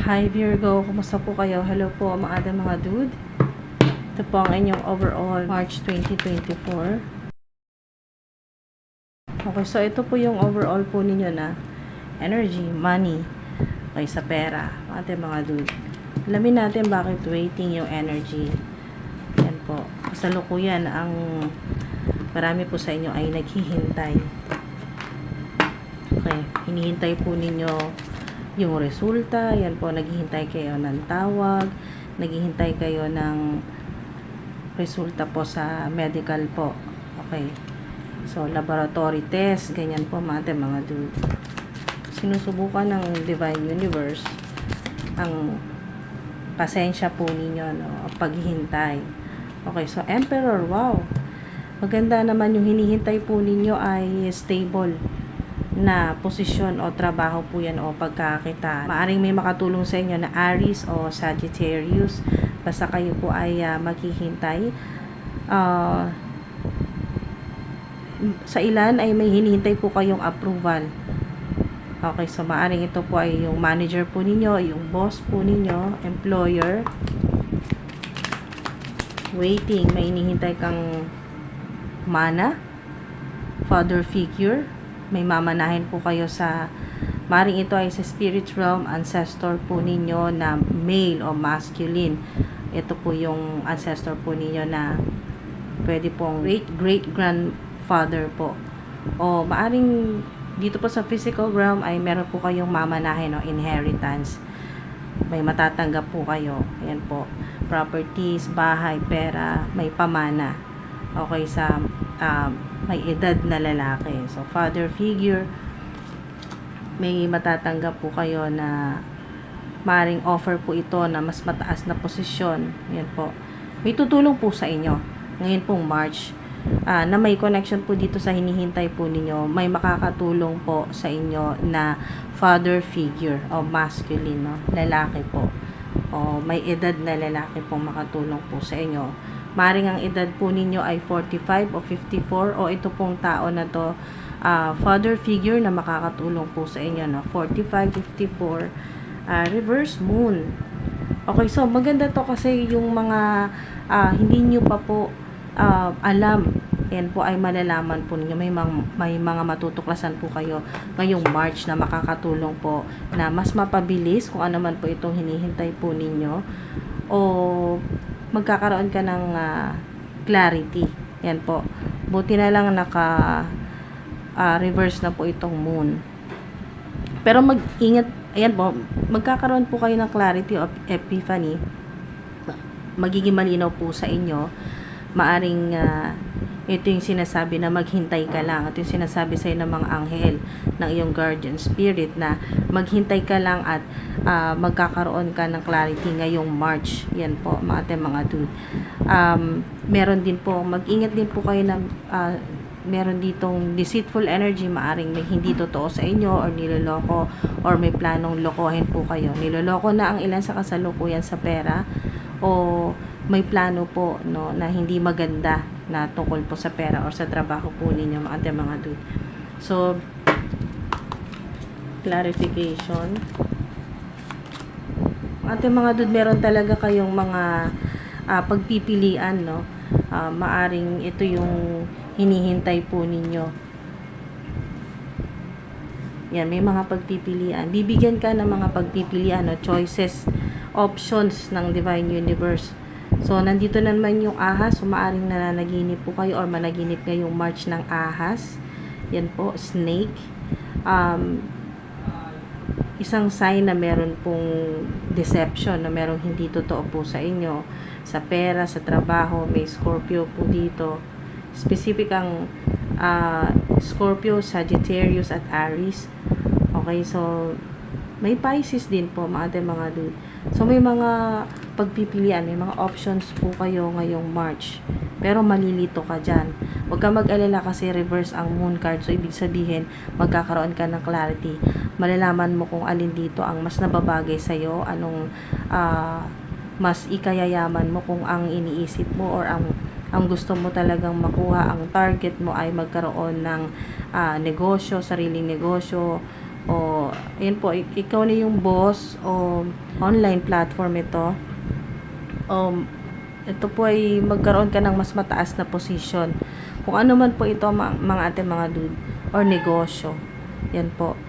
Hi Virgo, kumusta po kayo? Hello po mga dude. Ito po ang inyong overall March 2024. Okay, so ito po yung overall po ninyo na energy, money, okay, sa pera, mga dude. Alamin natin bakit waiting yung energy. Yan po. Kasalukuyan ang marami po sa inyo ay naghihintay. Okay, hinihintay po ninyo yung resulta. Yan po, naghihintay kayo ng tawag, naghihintay kayo ng resulta po sa medical po. Okay, so laboratory test, ganyan po mga dude. Sinusubukan ng Divine Universe ang pasensya po ninyo, no, paghihintay. Okay, so Emperor, wow, maganda naman yung hinihintay po ninyo ay stable na posisyon o trabaho po yan o pagkakita. Maaring may makatulong sa inyo na Aries o Sagittarius. Basta kayo po ay maghihintay. Sa ilan ay may hinihintay po kayong approval. Okay, so maaring ito po ay yung manager po ninyo, yung boss po ninyo, employer. Waiting, may hinihintay kang mana, father figure. May mamanahin po kayo sa, maring ito ay sa spirit realm, ancestor po ninyo na male o masculine. Ito po yung ancestor po ninyo na pwede pong great grandfather po. O maaring dito po sa physical realm ay meron po kayong mamanahin o inheritance. May matatanggap po kayo. Ayan po. Properties, bahay, pera, may pamana. Okay, sa may edad na lalaki. So, father figure, may matatanggap po kayo na maring offer po ito na mas mataas na posisyon. Yan po. May tutulong po sa inyo. Ngayon pong March, na may connection po dito sa hinihintay po ninyo, may makakatulong po sa inyo na father figure o masculine, no? Lalaki po. O may edad na lalaki pong makatulong po sa inyo. Maring ang edad po ninyo ay 45 o 54 o ito pong tao na to father figure na makakatulong po sa inyo, no? 45, 54, reverse moon. Okay, so maganda to kasi yung mga hindi nyo pa po alam, yan po ay malalaman po ninyo. May mga matutuklasan po kayo ngayong March na makakatulong po na mas mapabilis kung ano man po itong hinihintay po ninyo o magkakaroon ka ng clarity. Yan po. Buti na lang reverse na po itong moon. Pero mag-ingat, ayan po, magkakaroon po kayo ng clarity of epiphany. Magiging malinaw po sa inyo. Maaring ito yung sinasabi na maghintay ka lang. Ito yung sinasabi sa'yo ng mga anghel, ng iyong guardian spirit na maghintay ka lang at magkakaroon ka ng clarity ngayong March. Yan po, mga dude. Meron din po, mag-ingat din po kayo na meron ditong deceitful energy. Maaring may hindi totoo sa inyo or niloloko or may planong lokohin po kayo. Niloloko na ang ilan sa kasalukuyan sa pera o may plano po, no, na hindi maganda na tungkol po sa pera or sa trabaho po ninyo, mga dude. So, clarification. Mga dude, meron talaga kayong mga pagpipilian, no? Maaring ito yung hinihintay po ninyo. Yan, may mga pagpipilian. Bibigyan ka ng mga pagpipilian, no? Choices, options ng Divine Universe. So, nandito naman yung ahas. So, maaring nananaginip po kayo or managinip ngayong March ng ahas. Yan po, snake. Isang sign na meron pong deception, na merong hindi totoo po sa inyo. Sa pera, sa trabaho, may Scorpio po dito. Specific ang Scorpio, Sagittarius at Aries. Okay, so may Pisces din po, mga dude. So, may mga pagpipilian, may mga options po kayo ngayong March. Pero malilito ka dyan. Huwag ka mag-alala kasi reverse ang moon card. So, ibig sabihin, magkakaroon ka ng clarity. Malalaman mo kung alin dito ang mas nababagay sa'yo, anong mas ikayayaman mo, kung ang iniisip mo or ang gusto mo talagang makuha, ang target mo ay magkaroon ng negosyo, sariling negosyo, o ayun po, ikaw na yung boss o online platform ito. Ito po ay magkaroon ka ng mas mataas na posisyon. Kung ano man po ito mga ate, mga dude, or negosyo. Yan po.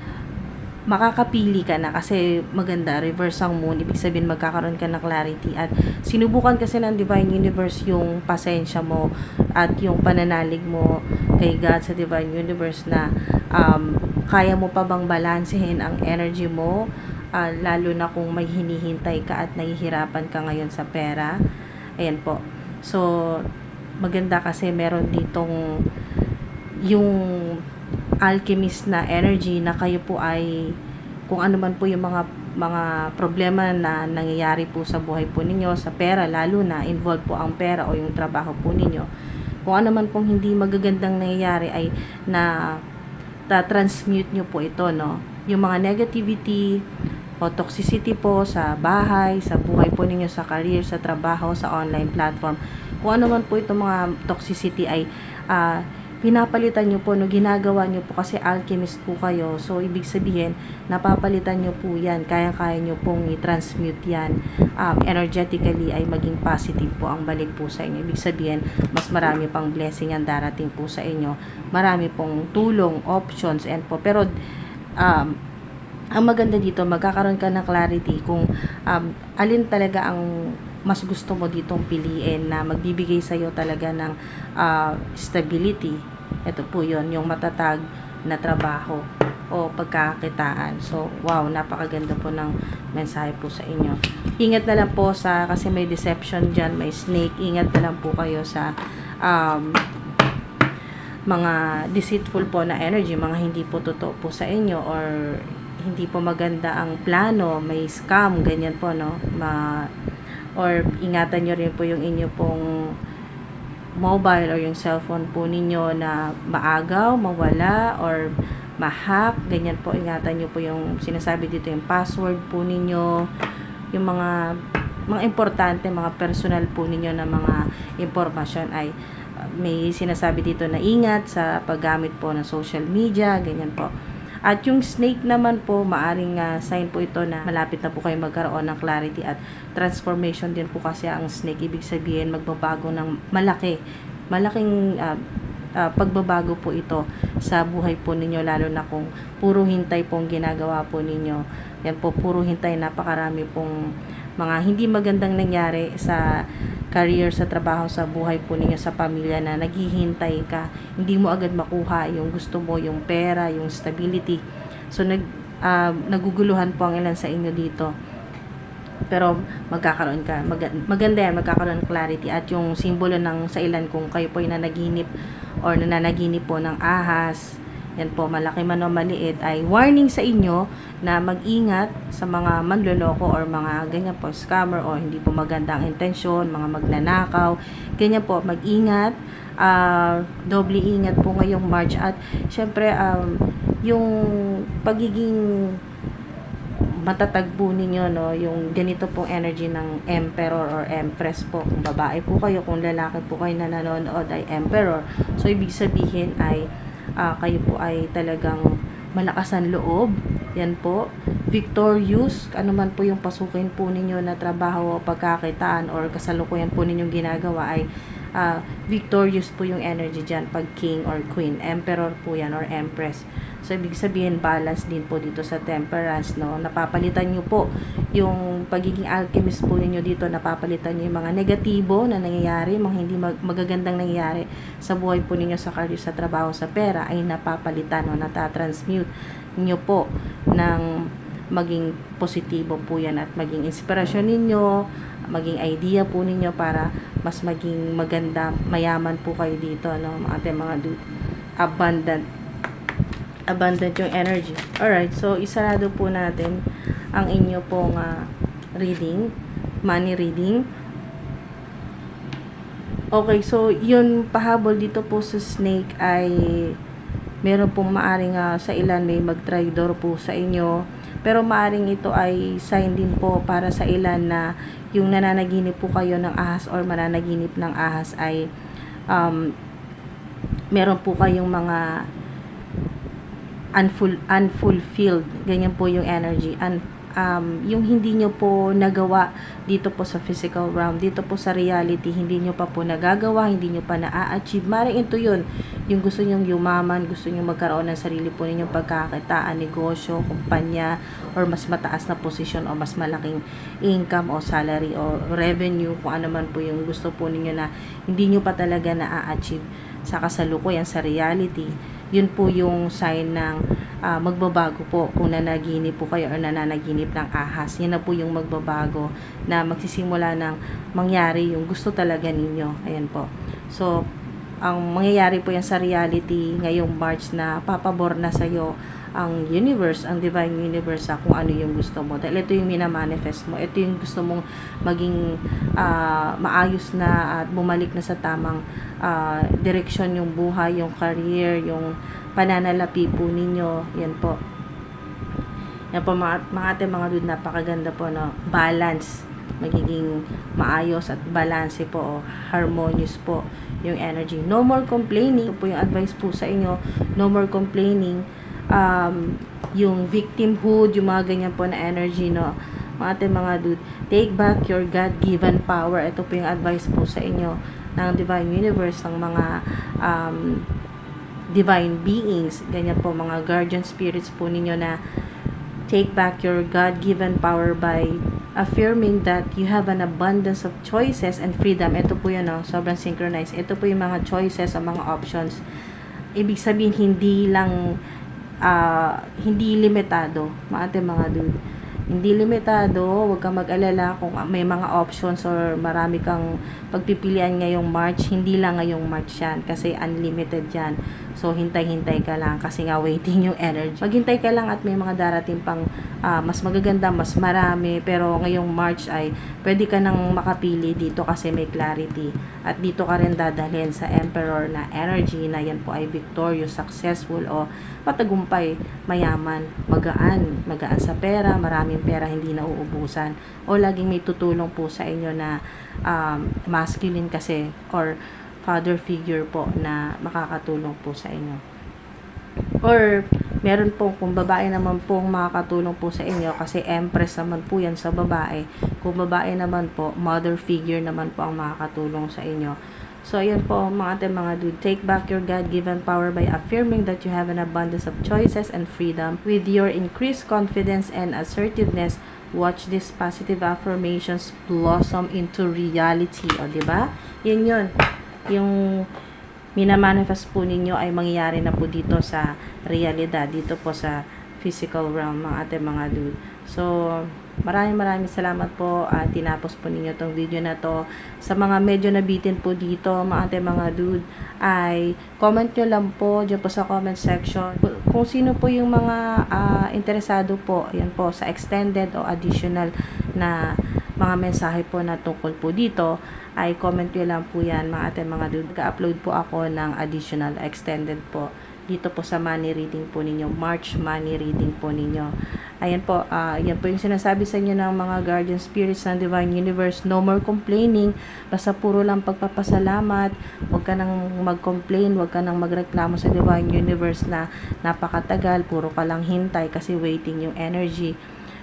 Makakapili ka na kasi maganda, reverse ang moon, ibig sabihin magkakaroon ka ng clarity at sinubukan kasi ng Divine Universe yung pasensya mo at yung pananalig mo kay God sa Divine Universe na kaya mo pa bang balansehin ang energy mo, lalo na kung may hinihintay ka at nahihirapan ka ngayon sa pera. Ayan po. So, maganda kasi meron ditong yung alchemist na energy na kayo po ay kung ano man po yung mga problema na nangyayari po sa buhay po ninyo, sa pera lalo na, involved po ang pera o yung trabaho po ninyo. Kung ano man pong hindi magagandang nangyayari ay na transmute nyo po ito, no? Yung mga negativity o toxicity po sa bahay, sa buhay po ninyo, sa career, sa trabaho, sa online platform. Kung ano man po itong mga toxicity ay pinapalitan nyo po, no, ginagawa nyo po kasi alchemist po kayo. So, ibig sabihin, napapalitan nyo po yan. Kaya-kaya nyo pong i-transmute yan. Energetically ay maging positive po ang balik po sa inyo. Ibig sabihin, mas marami pang blessing ang darating po sa inyo. Marami pong tulong, options, and po. Pero, ang maganda dito, magkakaroon ka ng clarity kung alin talaga ang mas gusto mo ditong piliin na magbibigay sa'yo talaga ng stability. Ito po yon, yung matatag na trabaho o pagkakakitaan. So, wow, napakaganda po ng mensahe po sa inyo. Ingat na lang po kasi may deception dyan, may snake. Ingat na lang po kayo sa mga deceitful po na energy, mga hindi po totoo po sa inyo or hindi po maganda ang plano, may scam, ganyan po, no? Or ingatan nyo rin po yung inyo pong mobile or yung cellphone po ninyo na maagaw, mawala, or ma-hack, ganyan po. Ingatan nyo po yung sinasabi dito, yung password po ninyo, yung mga importante, mga personal po ninyo na mga impormasyon ay may sinasabi dito na ingat sa paggamit po ng social media, ganyan po. At yung snake naman po, maaring sign po ito na malapit na po kayo magkaroon ng clarity at transformation din po kasi ang snake. Ibig sabihin, magbabago ng malaking pagbabago po ito sa buhay po ninyo, lalo na kung puro hintay pong ginagawa po ninyo. Yan po, puro hintay, napakarami pong mga hindi magandang nangyari sa career, sa trabaho, sa buhay po ninyo, sa pamilya na naghihintay ka, hindi mo agad makuha yung gusto mo, yung pera, yung stability. So, naguguluhan po ang ilan sa inyo dito. Pero, magkakaroon ka. Maganda yan, magkakaroon ng clarity. At yung simbolo ng sa ilan, kung kayo po ay nanaginip or nananaginip po ng ahas, yan po, malaki man o maliit, ay warning sa inyo na mag-ingat sa mga manloloko or mga ganyan po, scammer o hindi po magandang intensyon, mga magnanakaw, ganyan po, mag-ingat, doble ingat po ngayong March. At syempre, yung pagiging matatag po ninyo, no, yung ganito pong energy ng emperor or empress po, kung babae po kayo, kung lalaki po kayo na nanonood ay emperor. So, ibig sabihin ay kayo po ay talagang malakas ang loob. Yan po, victorious, ano man po yung pasukin po ninyo na trabaho o pagkakitaan or kasalukuyan po ninyong ginagawa ay victorious po yung energy dyan pag king or queen. Emperor po yan or empress. So, ibig sabihin, balance din po dito sa temperance, no? Napapalitan nyo po yung pagiging alchemist po ninyo dito, napapalitan nyo yung mga negatibo na nangyayari, mga hindi magagandang nangyayari sa buhay po ninyo, sa career, sa trabaho, sa pera, ay napapalitan o natatransmute nyo po ng maging positibo po yan at maging inspirasyon ninyo, maging idea po ninyo para mas maging maganda, mayaman po kayo dito, no? Mga abundant yung energy. Alright, so isarado po natin ang inyo pong reading, money reading. Okay, so yun, pahabol dito po sa snake ay meron pong maaring sa ilan may magtraidor po sa inyo, pero maaring ito ay sign din po para sa ilan na yung nananaginip po kayo ng ahas or mananaginip ng ahas ay meron po kayong mga unfulfilled. Ganyan po yung energy. Yung hindi nyo po nagawa dito po sa physical realm, dito po sa reality, hindi nyo pa po nagagawa, hindi nyo pa na-achieve. Maring ito yun, yung gusto nyong yumaman, gusto nyong magkaroon ng sarili po ninyong pagkakitaan, negosyo, kumpanya, or mas mataas na posisyon, o mas malaking income, o salary, o revenue, kung ano man po yung gusto po ninyo na hindi nyo pa talaga na-achieve sa kasalukuyan, sa reality. Yun po yung sign ng magbabago po kung nanaginip po kayo or nananaginip ng ahas. Yan na po yung magbabago na magsisimula ng mangyari yung gusto talaga ninyo. Ayan po. So, ang mangyayari po yan sa reality ngayong March na papabor na sa'yo ang universe, ang divine universe kung ano yung gusto mo. Dahil ito yung minamanifest mo. Ito yung gusto mong maging maayos na at bumalik na sa tamang direksyon yung buhay, yung career, yung pananalapi po ninyo. Yan po. Yan po mga ate, mga dude, napakaganda po, no? Balance. Magiging maayos at balance po, harmonious po yung energy. No more complaining. Ito po yung advice po sa inyo. No more complaining. Yung victimhood, yung mga ganyan po na energy, no? Mga ate, mga dude, take back your God-given power. Ito po yung advice po sa inyo ng divine universe, ng mga divine beings, ganyan po, mga guardian spirits po ninyo, na take back your God-given power by affirming that you have an abundance of choices and freedom. Ito po yun, no? Sobrang synchronized. Ito po yung mga choices, ang mga options. Ibig sabihin, hindi lang hindi limitado, mga ate, mga dude. Hindi limitado, huwag kang mag-alala kung may mga options or marami kang pagpipilian ngayong March. Hindi lang ngayong March yan, kasi unlimited yan. So, hintay-hintay ka lang, kasi nga waiting yung energy. Maghintay ka lang at may mga darating pang mas magaganda, mas marami. Pero ngayong March ay pwede ka nang makapili dito kasi may clarity. At dito ka rin dadalhin sa Emperor na energy na yan po ay victorious, successful, o matagumpay, mayaman, magaan sa pera, maraming pera, hindi na uubusan, o laging may tutulong po sa inyo na masculine kasi, or father figure po na makakatulong po sa inyo. Or meron po, kung babae naman po makakatulong po sa inyo, kasi empress naman po yan sa babae. Kung babae naman po, mother figure naman po ang makakatulong sa inyo. So, ayan po mga ate, mga dude. Take back your God-given power by affirming that you have an abundance of choices and freedom. With your increased confidence and assertiveness, watch these positive affirmations blossom into reality. O, diba? Yan yun. Yung minamanifest po ninyo ay mangyayari na po dito sa realidad, dito po sa physical realm, mga ate, mga dude. So, maraming salamat po at tinapos po ninyo tong video na to. Sa mga medyo nabitin po dito, mga ate, mga dude, ay comment nyo lang po dyan po sa comment section kung sino po yung mga interesado po, yan po, sa extended o additional na mga mensahe po na tungkol po dito, ay comment nyo lang po yan, mga ate, mga dude. Ga-upload po ako ng additional extended po dito po sa money reading po ninyo, March money reading po ninyo. Ayan po, yan po yung sinasabi sa inyo ng mga guardian spirits ng divine universe. No more complaining, basta puro lang pagpapasalamat. Huwag ka nang mag-complain, huwag ka nang magreklamo sa divine universe na napakatagal, puro ka lang hintay kasi waiting yung energy.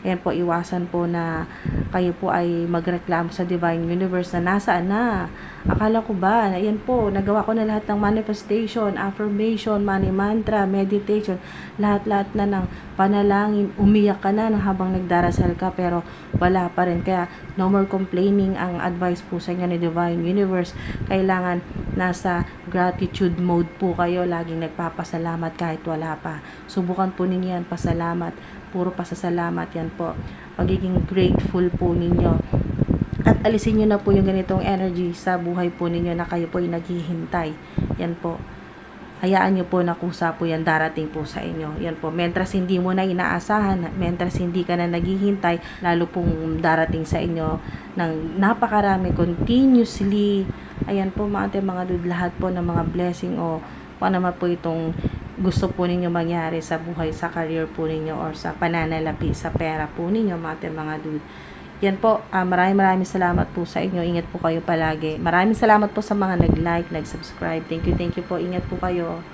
Ayan po, iwasan po na kayo po ay magreklamo sa divine universe na nasaan na. Akala ko ba, ayan po, nagawa ko na lahat ng manifestation, affirmation, money mantra, meditation, lahat-lahat na ng panalangin, umiyak ka na habang nagdarasal ka, pero wala pa rin. Kaya no more complaining ang advice po sa inyo ni divine universe. Kailangan nasa gratitude mode po kayo, laging nagpapasalamat kahit wala pa. Subukan po ninyo yan, pasalamat, puro pasasalamat, yan po. Pagiging grateful po ninyo. At alisin nyo na po yung ganitong energy sa buhay po ninyo na kayo po ay naghihintay. Yan po. Hayaan nyo po na kusa po yan darating po sa inyo. Yan po. Mentras hindi mo na inaasahan, mentras hindi ka na naghihintay, lalo pong darating sa inyo ng napakarami, continuously. Ayan po mga dude, lahat po ng mga blessing o kung ano po itong gusto po ninyo mangyari sa buhay, sa career po ninyo, or sa pananalapi, sa pera po ninyo, mga dude. Yan po, maraming salamat po sa inyo. Ingat po kayo palagi. Maraming salamat po sa mga nag-like, nag-subscribe. Thank you po. Ingat po kayo.